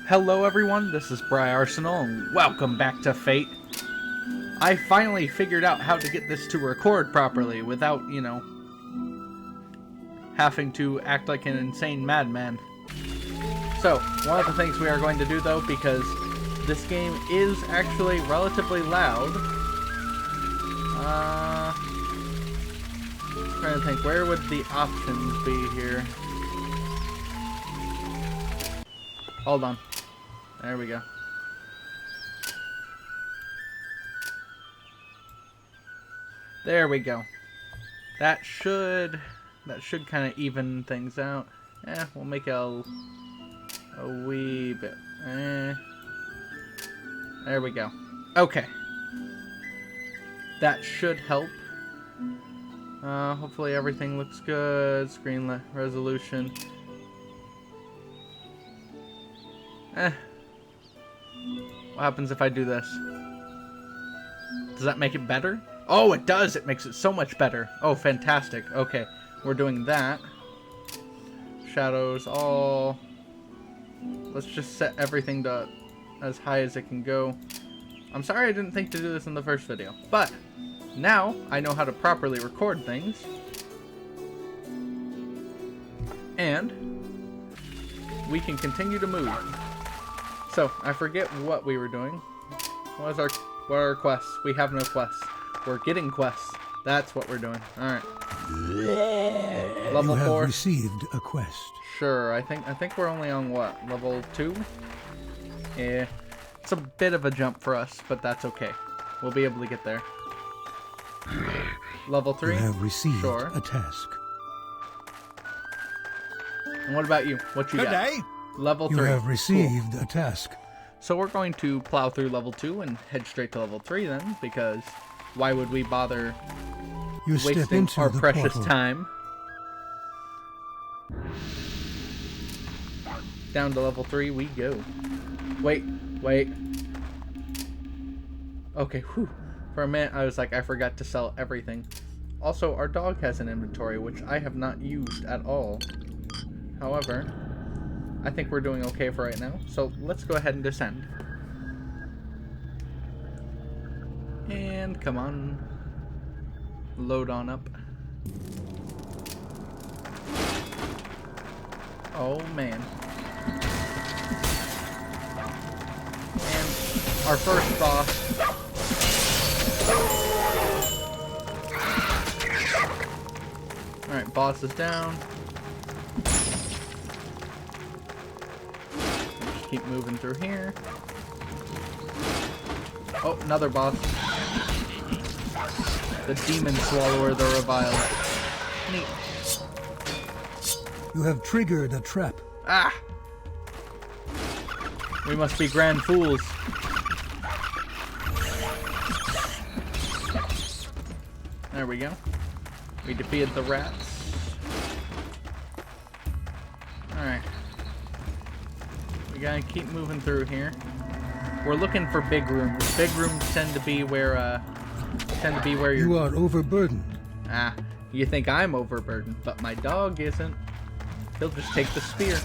Hello everyone, this is Briarsenal, and welcome back to Fate. I finally figured out how to get this to record properly without, having to act like an insane madman. So, one of the things we are going to do though, because this game is actually relatively loud, trying to think, where would the options be here? Hold on. There we go. There we go. That should kind of even things out. We'll make it a wee bit. There we go. Okay. That should help. Hopefully everything looks good. Screen resolution. What happens if I do this? Does that make it better? Oh, it does! It makes it so much better. Oh, fantastic. Okay, we're doing that. Shadows all... Let's just set everything to as high as it can go. I'm sorry I didn't think to do this in the first video, but now I know how to properly record things. And we can continue to move. So, I forget what we were doing. What are our quests? We have no quests. We're getting quests. That's what we're doing. Alright. Level 4. You have received a quest. Sure, I think we're only on what? Level 2? Yeah. It's a bit of a jump for us, but that's okay. We'll be able to get there. Level 3? You have received sure. a task. And what about you? What you got? Good day. Level 3. You have received cool. a task. So we're going to plow through level 2 and head straight to level 3 then, because why would we bother wasting our precious time? Down to level 3 we go. Wait. Okay, whew. For a minute I was like, I forgot to sell everything. Also, our dog has an inventory, which I have not used at all. However, I think we're doing okay for right now, so let's go ahead and descend. And come on. Load on up. Oh man. And our first boss. Alright, boss is down. Keep moving through here. Oh, another boss. The Demon Swallower, the Reviled. Neat. You have triggered a trap. Ah! We must be grand fools. There we go. We defeated the rats. Alright. We gotta keep moving through here. We're looking for big rooms. Big rooms tend to be where you're... You are overburdened. Ah, you think I'm overburdened, but my dog isn't. He'll just take the spear.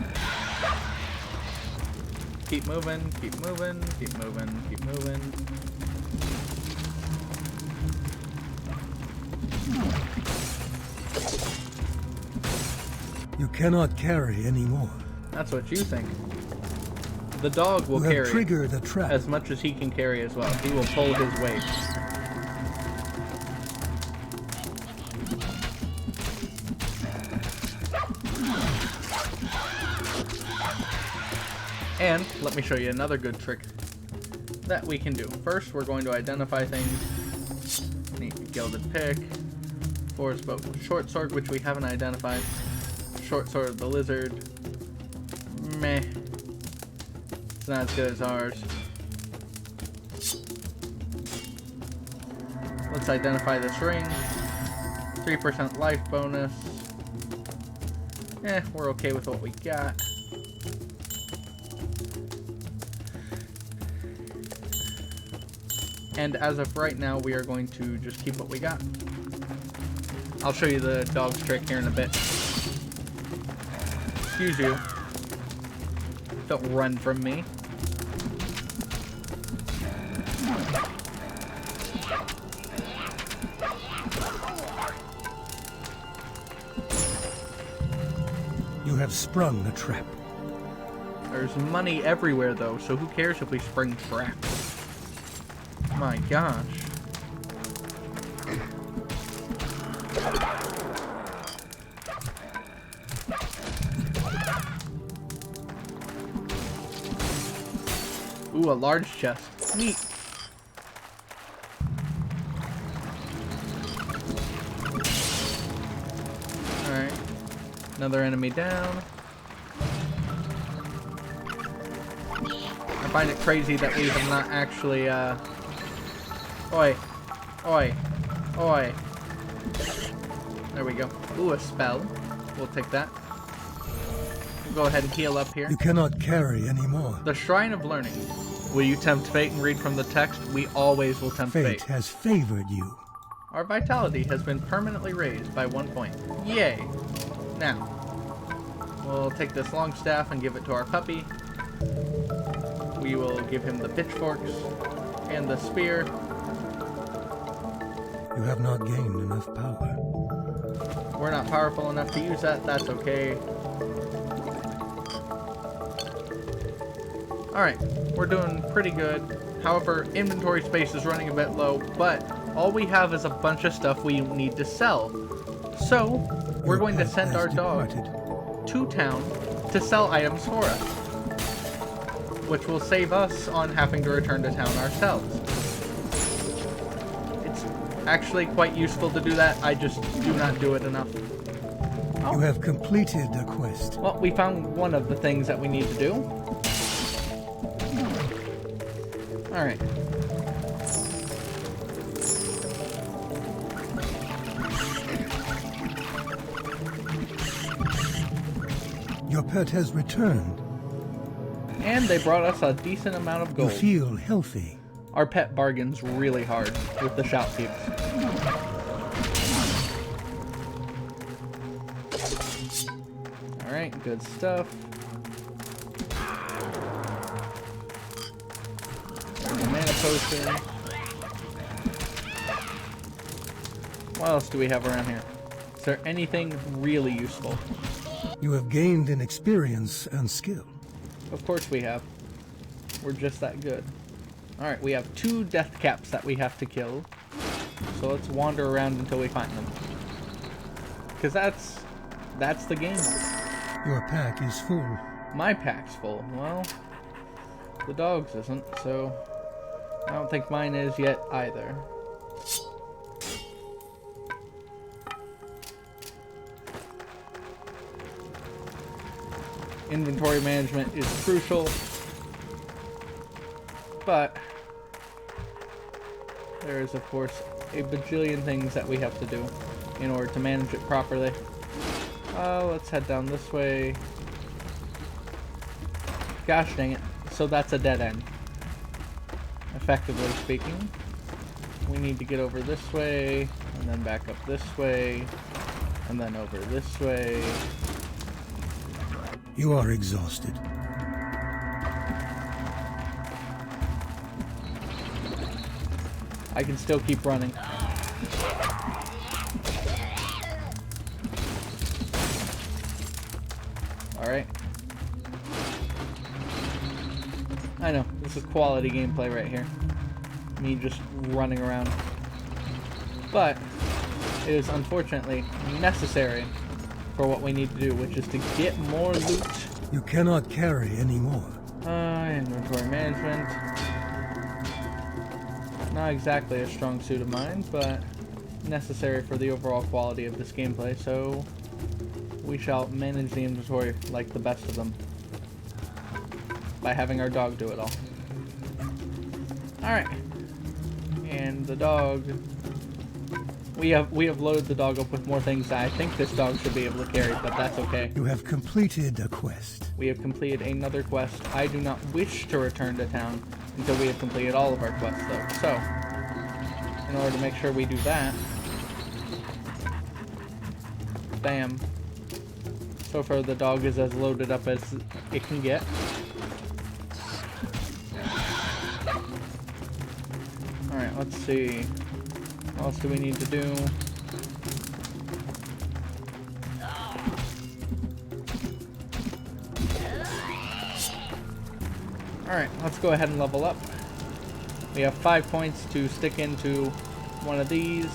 Keep moving, keep moving, keep moving, keep moving. You cannot carry anymore. That's what you think. The dog will You have carry triggered a trap. as much as he can carry as well. He will pull his weight. And let me show you another good trick that we can do. First, we're going to identify things. Neat gilded pick. Forest bow, short sword, which we haven't identified. Short sword of the lizard. Meh. It's not as good as ours. Let's identify this ring. 3% life bonus. We're okay with what we got. And as of right now, we are going to just keep what we got. I'll show you the dog's trick here in a bit. Excuse you. Don't run from me. You have sprung a trap. There's money everywhere, though, so who cares if we spring traps? My gosh. Ooh, a large chest. Neat. Alright. Another enemy down. I find it crazy that we have not actually, Oi. Oi. Oi. There we go. Ooh, a spell. We'll take that. We'll go ahead and heal up here. You cannot carry anymore. The Shrine of Learning. Will you tempt fate and read from the text? We always will tempt fate. Fate has favored you. Our vitality has been permanently raised by 1 point. Yay! Now, we'll take this long staff and give it to our puppy. We will give him the pitchforks and the spear. You have not gained enough power. We're not powerful enough to use that. That's okay. Alright, we're doing pretty good. However, inventory space is running a bit low, but all we have is a bunch of stuff we need to sell. So, we're going to send our dog to town to sell items for us, which will save us on having to return to town ourselves. It's actually quite useful to do that, I just do not do it enough. You have completed a quest. Well, we found one of the things that we need to do. Alright. Your pet has returned. And they brought us a decent amount of You gold. feel healthy. Our pet bargains really hard with the shopkeepers. Alright, good stuff. There's a mana potion. What else do we have around here? Is there anything really useful? You have gained in experience and skill. Of course we have. We're just that good. Alright, we have 2 death caps that we have to kill. So let's wander around until we find them. Because that's the game. Your pack is full. My pack's full. Well, the dog's isn't, so I don't think mine is yet either. Inventory management is crucial, but there is, of course, a bajillion things that we have to do in order to manage it properly. Let's head down this way. Gosh dang it. So that's a dead end. Effectively speaking. We need to get over this way, and then back up this way, and then over this way. You are exhausted. I can still keep running. Alright. I know, this is quality gameplay right here. Me just running around. But it is unfortunately necessary for what we need to do, which is to get more loot. You cannot carry anymore. Inventory management. Not exactly a strong suit of mine, but necessary for the overall quality of this gameplay, so we shall manage the inventory like the best of them by having our dog do it all. Alright. And the dog... We have loaded the dog up with more things that I think this dog should be able to carry, but that's okay. You have completed a quest. We have completed another quest. I do not wish to return to town until we have completed all of our quests, though. So, in order to make sure we do that... Bam. So far, the dog is as loaded up as it can get. let's see. What else do we need to do? Alright, let's go ahead and level up. We have 5 points to stick into one of these.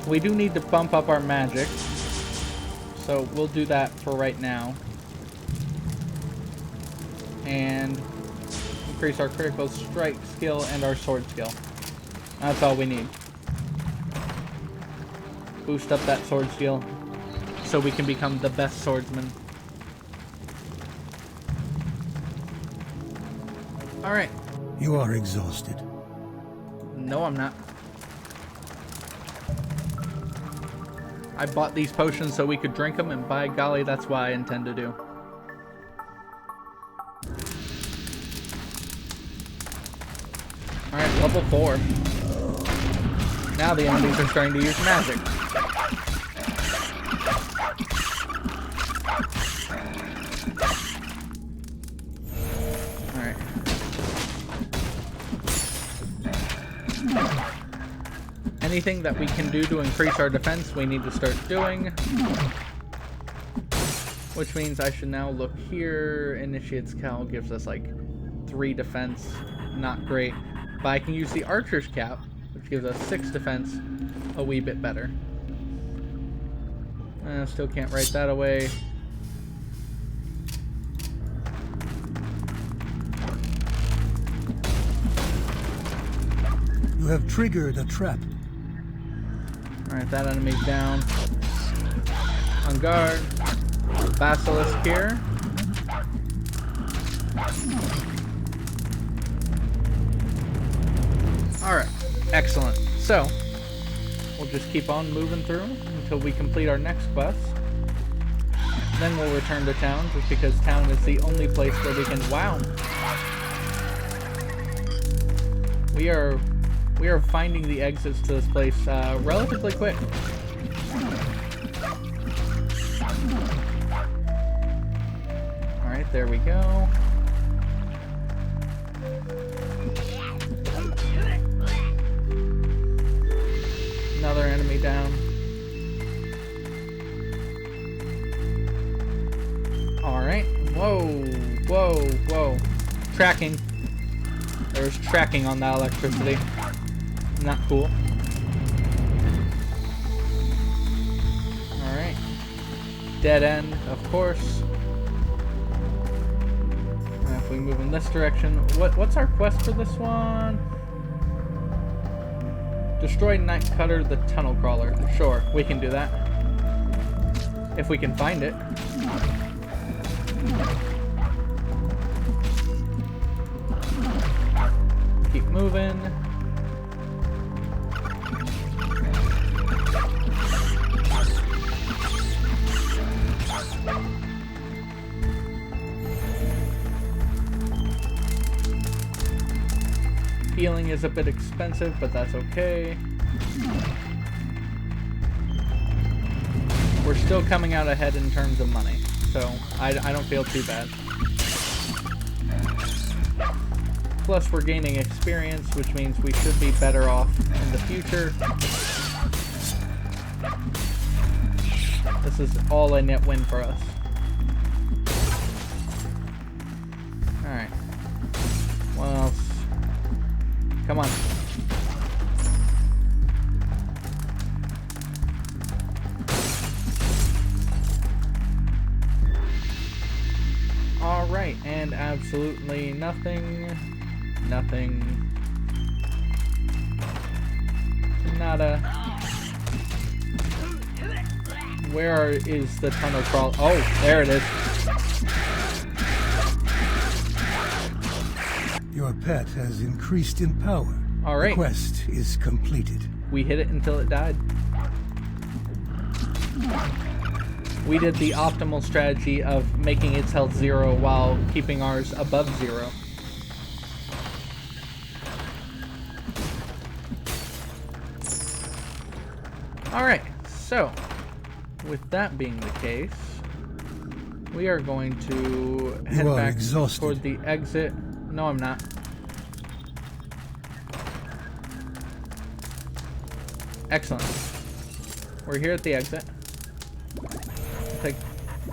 We do need to bump up our magic, so we'll do that for right now. And increase our critical strike skill and our sword skill. That's all we need. Boost up that sword skill so we can become the best swordsman. Alright. You are exhausted. No, I'm not. I bought these potions so we could drink them, and by golly, that's what I intend to do. Alright, level 4. Now the enemies are starting to use magic. Alright. Anything that we can do to increase our defense, we need to start doing. Which means I should now look here. Initiate's Cowl gives us like 3 defense. Not great. But I can use the Archer's Cap, which gives us 6 defense, a wee bit better. Still can't write that away. You have triggered a trap. Alright, that enemy's down. On guard. Basilisk here. Alright, excellent. So, we'll just keep on moving through until we complete our next quest. Then we'll return to town, just because town is the only place where we can... Wow! We are finding the exits to this place relatively quick. Alright, there we go. Another enemy down. Alright. Whoa, whoa, whoa. Tracking. There's tracking on that electricity. Not cool. Alright. Dead end, of course. If we move in this direction. What's our quest for this one? Destroy Night Cutter the Tunnel Crawler. Sure, we can do that. If we can find it. Keep moving. Healing is a bit expensive, but that's okay. We're still coming out ahead in terms of money, so I don't feel too bad. Plus, we're gaining experience, which means we should be better off in the future. This is all a net win for us. Alright. What else? Come on. Alright, and absolutely nothing. Nothing. Nada. Where is the tunnel crawl? Oh, there it is. Your pet has increased in power. All right. The quest is completed. We hit it until it died. We did the optimal strategy of making its health 0 while keeping ours above 0. Alright, so with that being the case, we are going to head back toward the exit. No, I'm not. Excellent. We're here at the exit. Take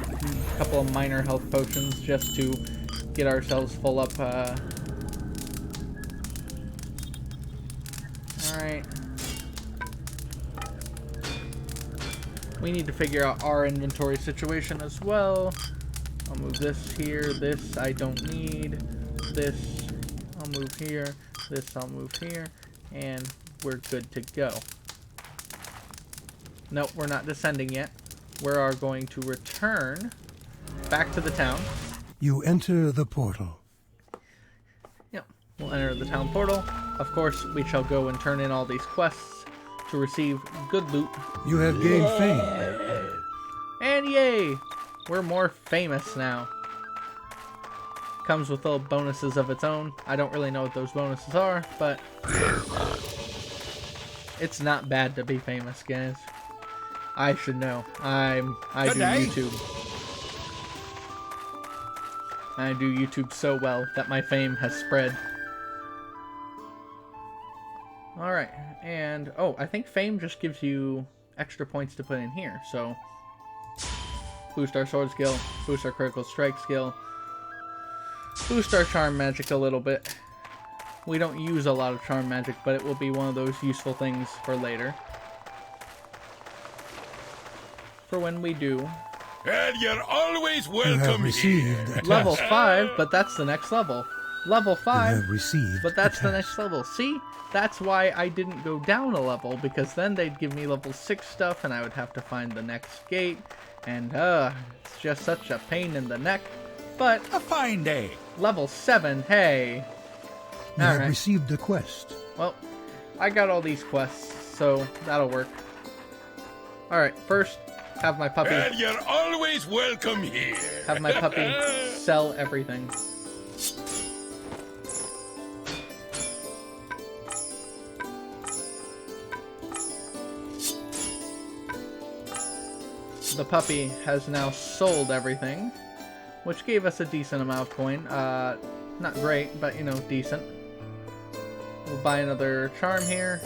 a couple of minor health potions just to get ourselves full up. Alright. We need to figure out our inventory situation as well. I'll move this here. This I don't need. This I'll move here. This I'll move here. And we're good to go. Nope, we're not descending yet. We are going to return back to the town. You enter the portal. Yep, we'll enter the town portal. Of course, we shall go and turn in all these quests to receive good loot. You have gained fame. And yay! We're more famous now. Comes with little bonuses of its own. I don't really know what those bonuses are, but it's not bad to be famous, guys. I should know. I do YouTube. I do YouTube so well that my fame has spread. Alright, and oh, I think fame just gives you extra points to put in here, so boost our sword skill, boost our critical strike skill, boost our charm magic a little bit. We don't use a lot of charm magic, but it will be one of those useful things for later. For when we do. And you're always You have welcome received here. a Level task. 5, but that's the next level. Level You 5, have received but that's a the task. next level. See? That's why I didn't go down a level, because then they'd give me level 6 stuff, and I would have to find the next gate, and it's just such a pain in the neck. But A fine day. level 7, hey. You have Alright, received a quest. well, I got all these quests, so that'll work. Alright, first, have my puppy, And you're always welcome here. have my puppy sell everything. The puppy has now sold everything, which gave us a decent amount of coin. Not great, but, you know, decent. We'll buy another charm here.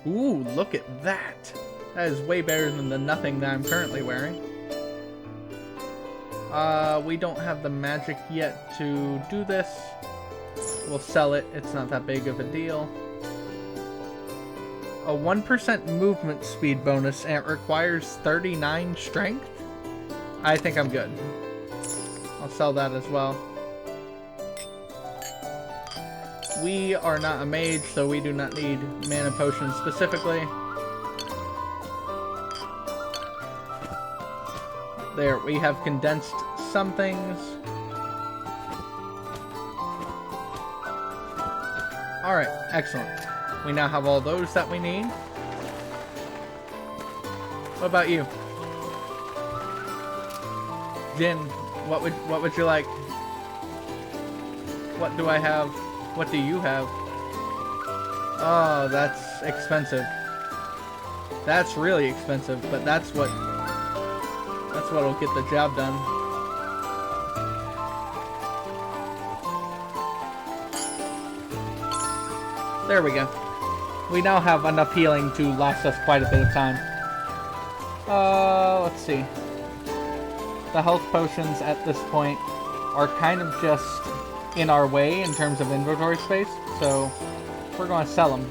Ooh, look at that! That is way better than the nothing that I'm currently wearing. We don't have the magic yet to do this. We'll sell it. It's not that big of a deal. A 1% movement speed bonus, and it requires 39 strength? I think I'm good. I'll sell that as well. We are not a mage, so we do not need mana potions specifically. There, we have condensed some things. Alright, excellent. We now have all those that we need. What about you? Jin, what would you like? What do I have? What do you have? Oh, that's expensive. That's really expensive, but that's what'll get the job done. There we go. We now have enough healing to last us quite a bit of time. Let's see. The health potions at this point are kind of just in our way in terms of inventory space, so we're going to sell them.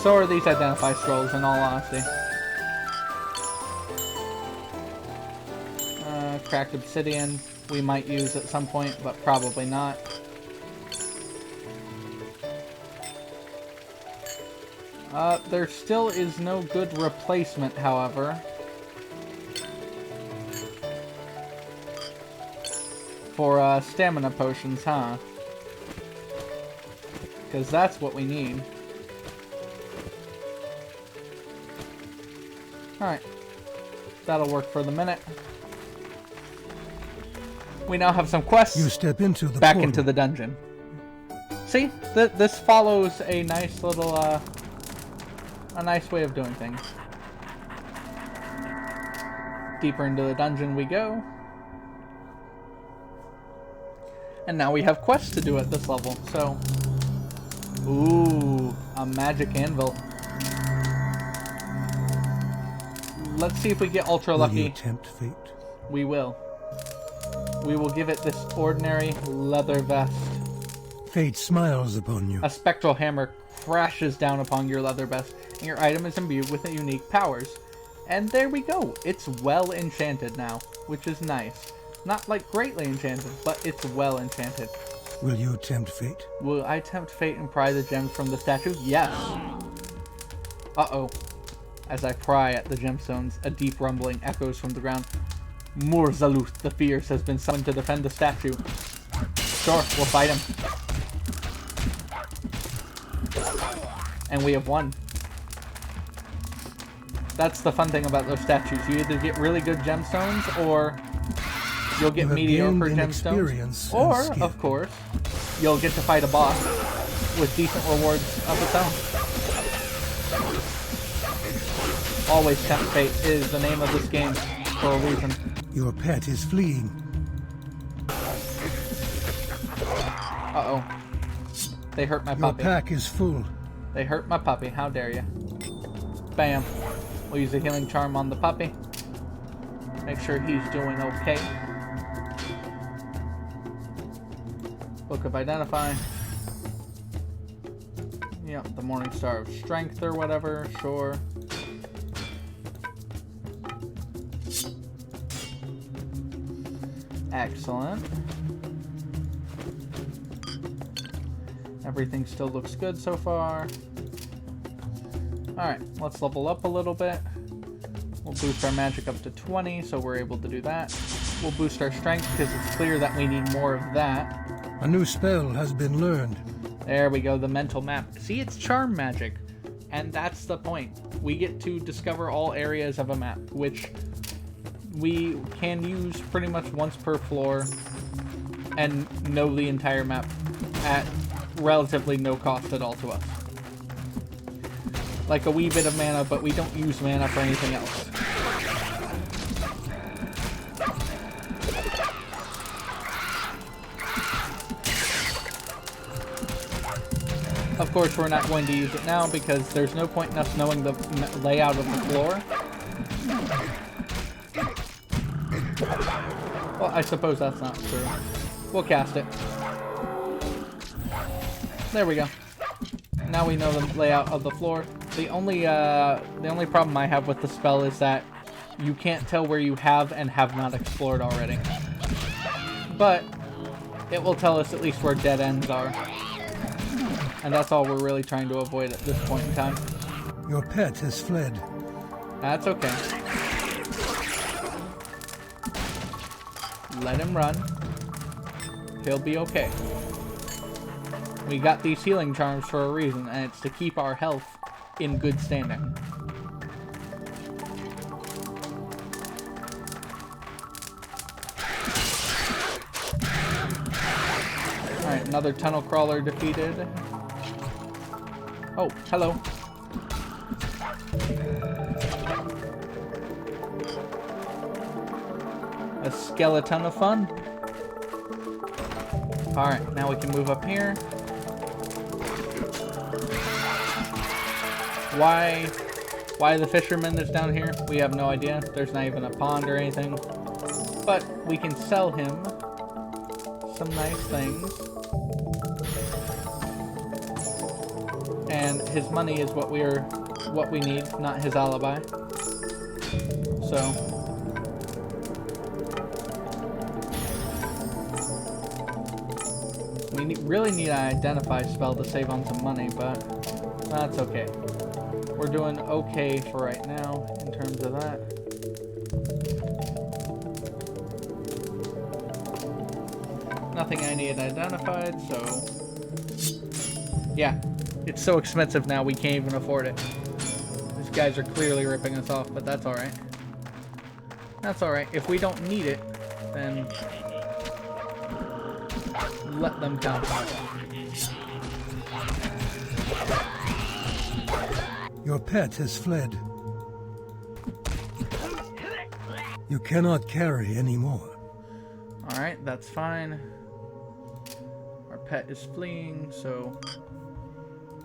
So are these identify scrolls, in all honesty. Cracked obsidian, we might use at some point, but probably not. There still is no good replacement, however, for stamina potions, huh? Because that's what we need. Alright. That'll work for the minute. We now have some quests. You step into the back portal. into the dungeon. See? This follows a nice little, a nice way of doing things. Deeper into the dungeon we go. And now we have quests to do at this level, so... Ooh, a magic anvil. Let's see if we get ultra lucky. Will you tempt fate? We will. We will give it this ordinary leather vest. Fate smiles upon you. A spectral hammer crashes down upon your leather vest, and your item is imbued with unique powers. And there we go. It's well enchanted now, which is nice. Not like greatly enchanted, but it's well enchanted. Will you tempt fate? Will I tempt fate and pry the gems from the statue? Yes. Uh-oh. As I pry at the gemstones, a deep rumbling echoes from the ground. Murzaluth the Fierce has been summoned to defend the statue. Sure, we'll fight him. And we have won. That's the fun thing about those statues. You either get really good gemstones, or you'll get mediocre gemstones. Or, of course, you'll get to fight a boss with decent rewards of its own. Always tempt fate is the name of this game for a reason. Your pet is fleeing. Uh-oh. They hurt my Your puppy. pack is full. They hurt my puppy. How dare you? Bam. We'll use a healing charm on the puppy. Make sure he's doing okay. Book of Identify. Yep, the Morning Star of Strength or whatever. Sure. Excellent. Everything still looks good so far. Alright, let's level up a little bit. We'll boost our magic up to 20, so we're able to do that. We'll boost our strength because it's clear that we need more of that. A new spell has been learned. There we go, the mental map. See, it's charm magic. And that's the point. We get to discover all areas of a map, which we can use pretty much once per floor and know the entire map at relatively no cost at all to us. Like a wee bit of mana, but we don't use mana for anything else. Of course, we're not going to use it now because there's no point in us knowing the layout of the floor. Well, I suppose that's not true. We'll cast it. There we go. Now we know the layout of the floor. The only problem I have with the spell is that you can't tell where you have and have not explored already. But it will tell us at least where dead ends are. And that's all we're really trying to avoid at this point in time. Your pet has fled. That's okay. Let him run. He'll be okay. We got these healing charms for a reason, and it's to keep our health in good standing. Alright, another tunnel crawler defeated. Oh, hello. A skeleton of fun. Alright, now we can move up here. Why the fisherman is down here, we have no idea. There's not even a pond or anything. But we can sell him some nice things. And his money is what we need, not his alibi. So we really need an identify spell to save on some money, but that's okay. We're doing okay for right now in terms of that. Nothing I need identified, so yeah. It's so expensive now we can't even afford it. These guys are clearly ripping us off, but that's alright. That's alright. If we don't need it, then let them come. Your pet has fled. You cannot carry anymore. Alright, that's fine. pet is fleeing, so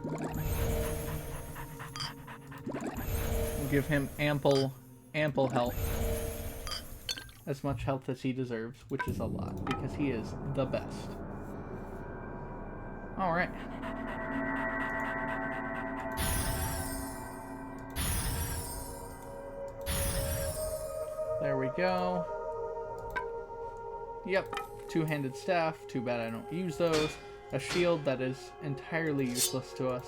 we'll give him ample health. As much health as he deserves, which is a lot, because he is the best. Alright. There we go. Yep, two-handed staff. Too bad I don't use those. A shield that is entirely useless to us.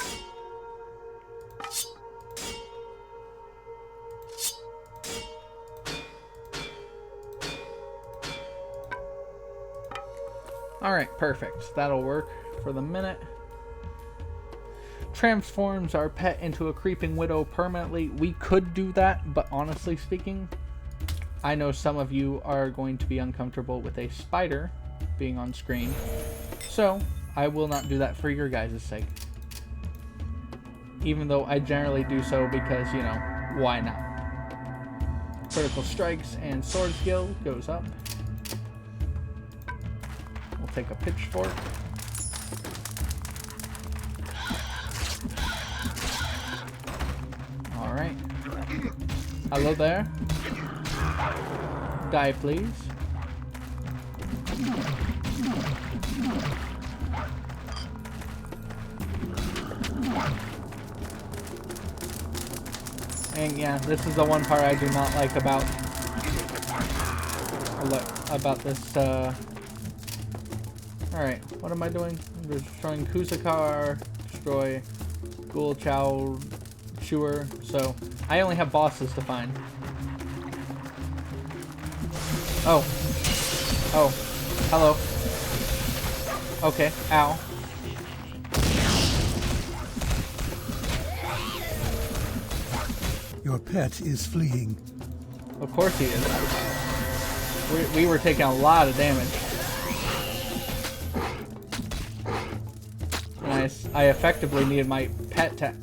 Alright, perfect. That'll work for the minute. Transforms our pet into a creeping widow permanently. We could do that, but honestly speaking, I know some of you are going to be uncomfortable with a spider being on screen. So, I will not do that for your guys' sake. Even though I generally do so because, you know, why not? Critical strikes and sword skill goes up. We'll take a pitchfork. Alright. Hello there. Die, please. And yeah, this is the one part I do not like about this. Alright, what am I doing? I'm destroying Kusakar, destroy Ghoul Chow Chewer, so I only have bosses to find. Oh. Oh. Hello. Okay. Ow. Your pet is fleeing. Of course he is. We were taking a lot of damage. And I effectively needed my pet to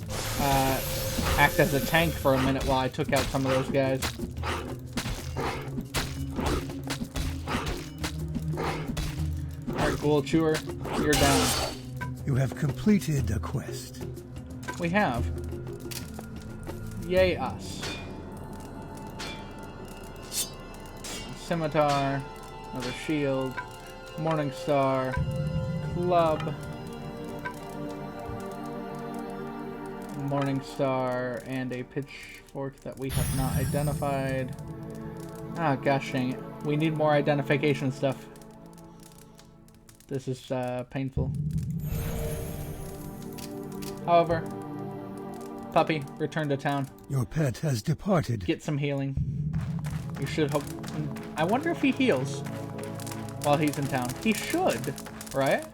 act as a tank for a minute while I took out some of those guys. Alright, Ghoul Chewer, you're down. You have completed a quest. We have. Yay us. Scimitar, another shield, Morning Star, club, Morning Star, and a pitchfork that we have not identified. Ah, gosh dang it. We need more identification stuff. This is painful. However, puppy, return to town. Your pet has departed. Get some healing. You should hope. I wonder if he heals while he's in town. He should, right?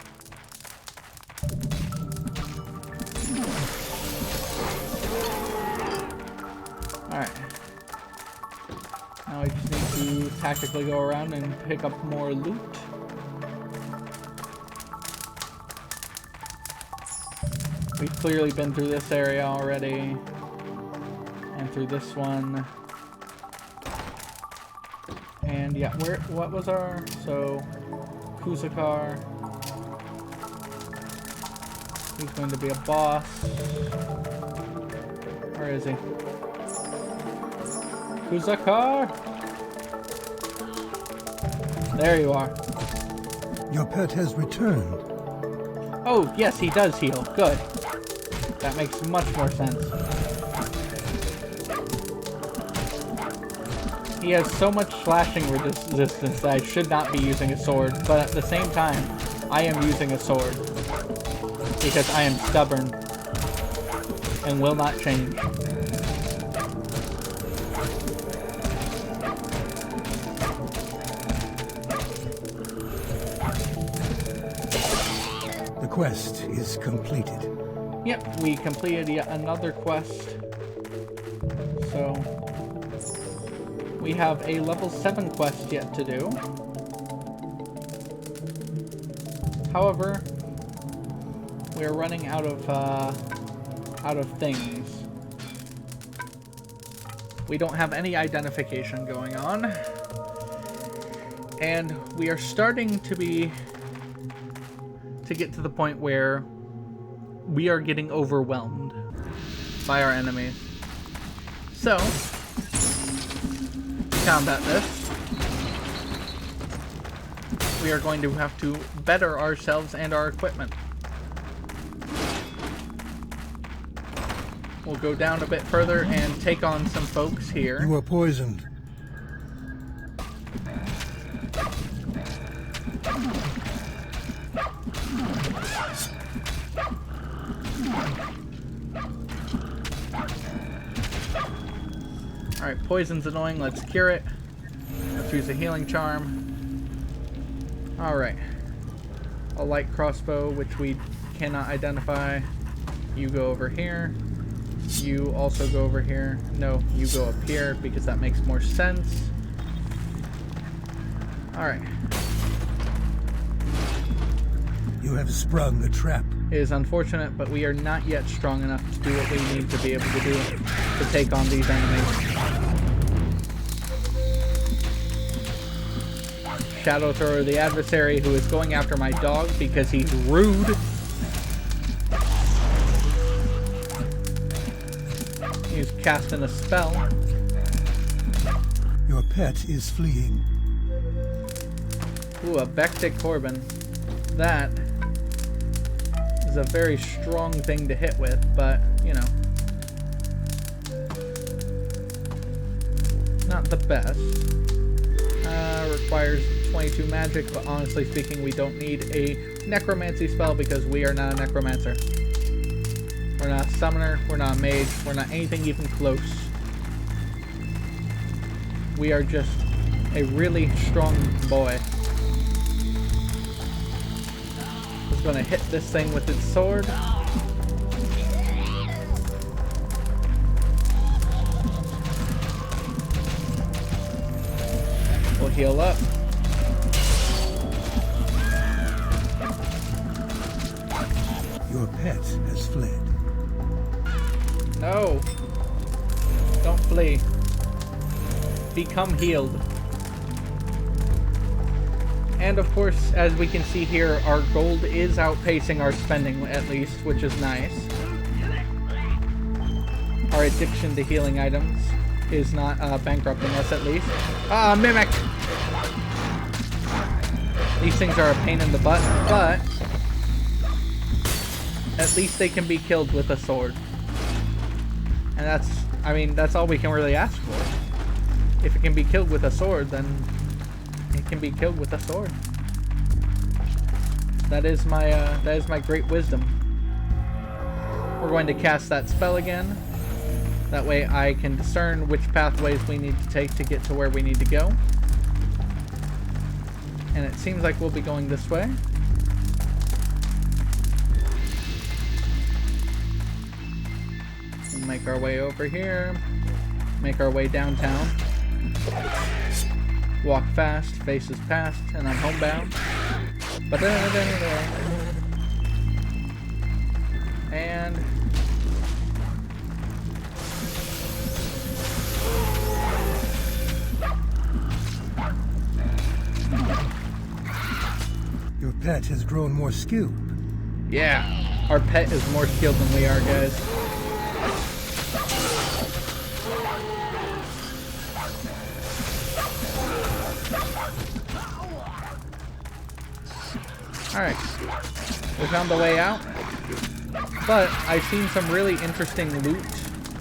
Alright. Now we just need to tactically go around and pick up more loot. We've clearly been through this area already. And through this one. And yeah, what was our, so, Kusakar. He's going to be a boss. Where is he? Kusakar! There you are. Your pet has returned. Oh, yes, he does heal. Good. That makes much more sense. He has so much slashing resistance that I should not be using a sword, but at the same time, I am using a sword. Because I am stubborn. And will not change. The quest is completed. Yep, we completed yet another quest. So, we have a level 7 quest yet to do. However, we're running out of things. We don't have any identification going on. And we are starting to be to get to the point where we are getting overwhelmed by our enemies. So, to combat this, we are going to have to better ourselves and our equipment. We'll go down a bit further and take on some folks here. You are poisoned. Alright, poison's annoying. Let's cure it. Let's use a healing charm. Alright. A light crossbow, which we cannot identify. You go over here. You also go over here. No, you go up here because that makes more sense. Alright. You have sprung a trap. It is unfortunate, but we are not yet strong enough to do what we need to be able to do to take on these enemies. Shadow Thrower, the adversary who is going after my dog because he's rude. He's casting a spell. Your pet is fleeing. Ooh, a Vectic Corbin. That is a very strong thing to hit with, but, you know, not the best. Requires 22 magic, but honestly speaking, we don't need a necromancy spell because we are not a necromancer. We're not a summoner, we're not a mage, we're not anything even close. We are just a really strong boy. Just gonna hit this thing with its sword. We'll heal up. Your pet has fled. No. Don't flee. Become healed. And of course, as we can see here, our gold is outpacing our spending at least, which is nice. Our addiction to healing items is not bankrupting us at least. Ah, Mimic! These things are a pain in the butt, but at least they can be killed with a sword. And that's, I mean, that's all we can really ask for. If it can be killed with a sword, then it can be killed with a sword. That is my great wisdom. We're going to cast that spell again. That way I can discern which pathways we need to take to get to where we need to go. And it seems like we'll be going this way. We'll make our way over here. Make our way downtown. Walk fast, faces past, and I'm homebound. And Your pet has grown more skilled. yeah, our pet is more skilled than we are, guys. Alright, we found the way out, but I've seen some really interesting loot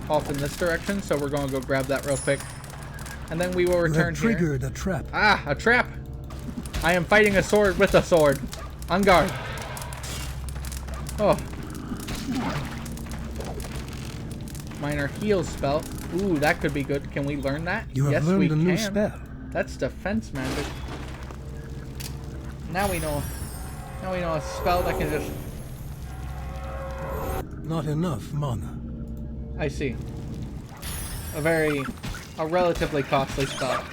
off in this direction, so we're going to go grab that real quick, and then we will return You have here. triggered a trap. Ah, a trap! I am fighting a sword with a sword. On guard. Oh. Minor heal spell. Ooh, that could be good. Can we learn that? You have yes, learned we a can. new spell. That's defense magic. Now we know. Now we know a spell that can just... Not enough mana. I see. A relatively costly spell.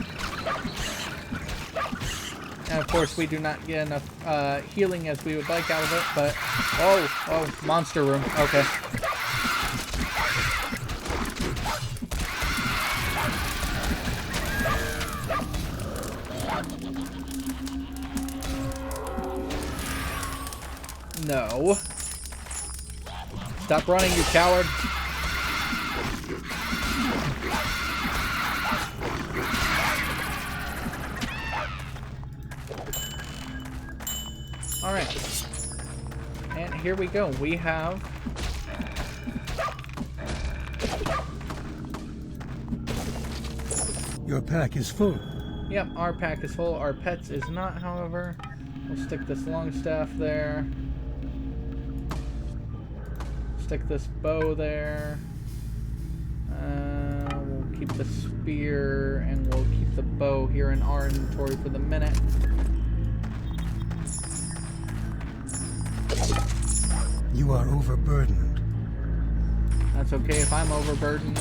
And of course we do not get enough healing as we would like out of it, but... Oh, monster room. Okay. No. Stop running, you coward. Alright. And here we go. We have... Your pack is full. Yep, our pack is full. Our pets is not, however. We'll stick this long staff there. Stick this bow there. We'll keep the spear, and we'll keep the bow here in our inventory for the minute. You are overburdened. That's okay if I'm overburdened.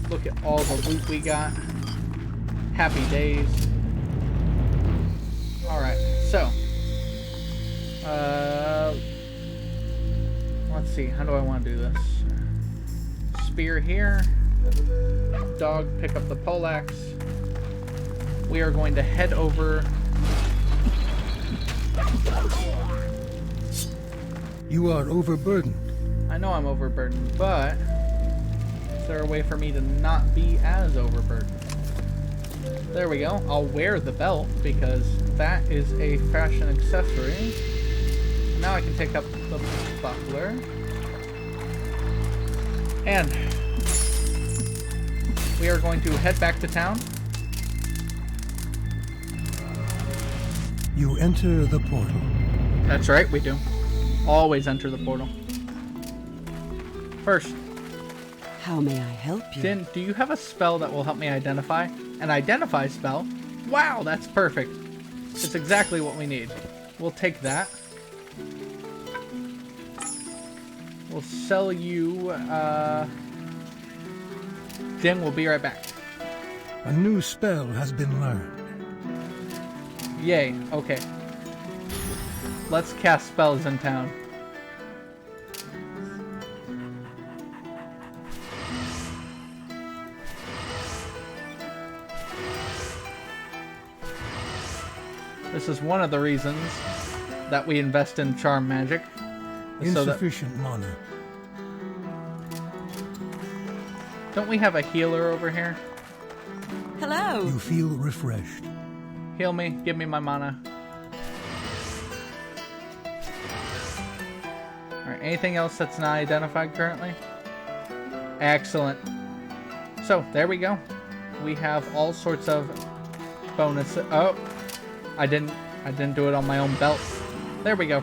Look at all the loot we got. Happy days. Alright, so. Let's see, how do I want to do this? Spear here. Dog, pick up the poleaxe. We are going to head over. You are overburdened. I know I'm overburdened, but is there a way for me to not be as overburdened? There we go. I'll wear the belt because that is a fashion accessory. Now I can take up the buckler. And we are going to head back to town. You enter the portal. That's right, we do. Always enter the portal. First, How may I help you? Din, do you have a spell that will help me identify? An identify spell? Wow, that's perfect. It's exactly what we need. We'll take that. We'll sell you, Din, we'll be right back. A new spell has been learned. Yay, okay. Let's cast spells in town. This is one of the reasons that we invest in charm magic. Insufficient mana. Don't we have a healer over here? Hello. You feel refreshed. Heal me, give me my mana. Alright, anything else that's not identified currently? Excellent. So, there we go. We have all sorts of bonuses. Oh, I didn't do it on my own belt. There we go.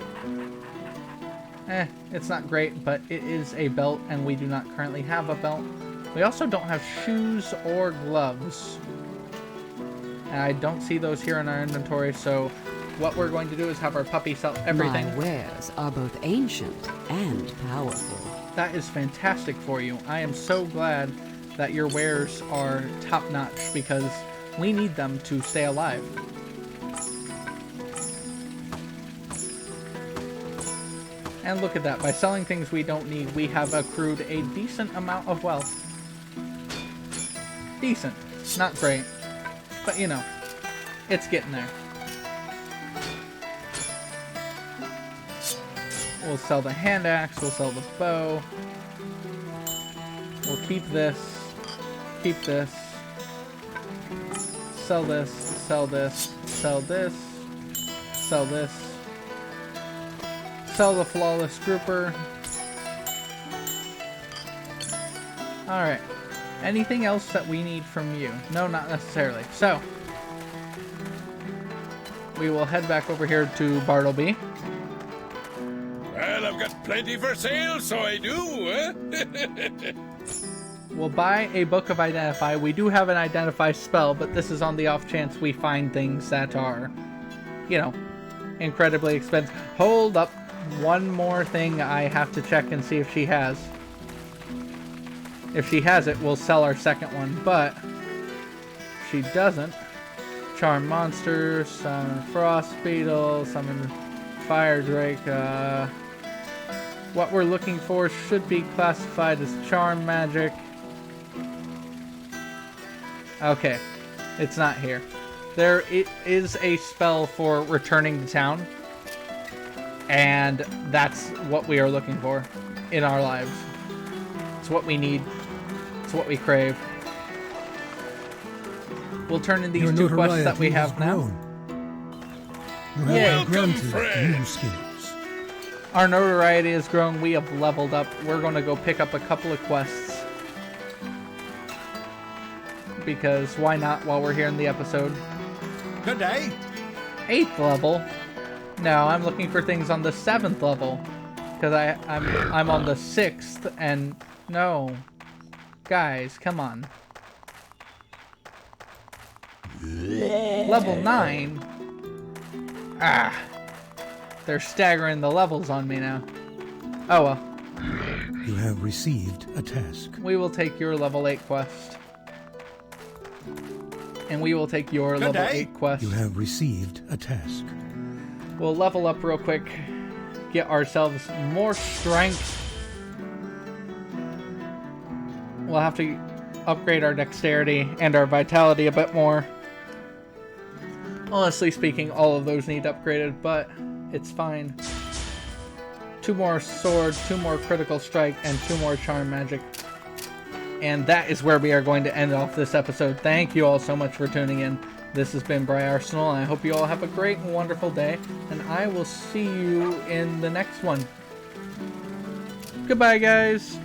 It's not great, but it is a belt, and we do not currently have a belt. We also don't have shoes or gloves. And I don't see those here in our inventory, so what we're going to do is have our puppy sell everything. My wares are both ancient and powerful. That is fantastic for you. I am so glad that your wares are top-notch, because we need them to stay alive. And look at that, by selling things we don't need, we have accrued a decent amount of wealth. Decent. Not great. But you know, it's getting there. We'll sell the hand axe, we'll sell the bow. We'll keep this. Keep this. Sell this, sell this, sell this, sell this. Sell the flawless grouper. Alright. Anything else that we need from you? No, not necessarily. So, we will head back over here to Bartleby. Well, I've got plenty for sale, so I do, eh? We'll buy a book of Identify. We do have an Identify spell, but this is on the off chance we find things that are, you know, incredibly expensive. Hold up. One more thing I have to check and see if she has. If she has it, we'll sell our second one, but if she doesn't. Charm monster, summon frost beetle, summon fire drake. What we're looking for should be classified as charm magic. Okay, it's not here. There is a spell for returning to town. And that's what we are looking for in our lives. It's what we need. It's what we crave. We'll turn in these Your two quests that we notoriety has have now. grown. You have Yeah. been granted Welcome, new skills. Our notoriety has grown. We have leveled up. We're going to go pick up a couple of quests. Because why not while we're here in the episode? Good day. 8th level? No, I'm looking for things on the 7th level. Because I'm on the 6th and no. Guys, come on. Level 9? Ah. They're staggering the levels on me now. Oh well. You have received a task. We will take your level 8 quest. And we will take your level 8 quest. You have received a task. We'll level up real quick. Get ourselves more strength. We'll have to upgrade our dexterity and our vitality a bit more. Honestly speaking, all of those need upgraded, but it's fine. 2 more sword, 2 more critical strike, and 2 more charm magic. And that is where we are going to end off this episode. Thank you all so much for tuning in. This has been Briarsenal, and I hope you all have a great and wonderful day, and I will see you in the next one. Goodbye, guys!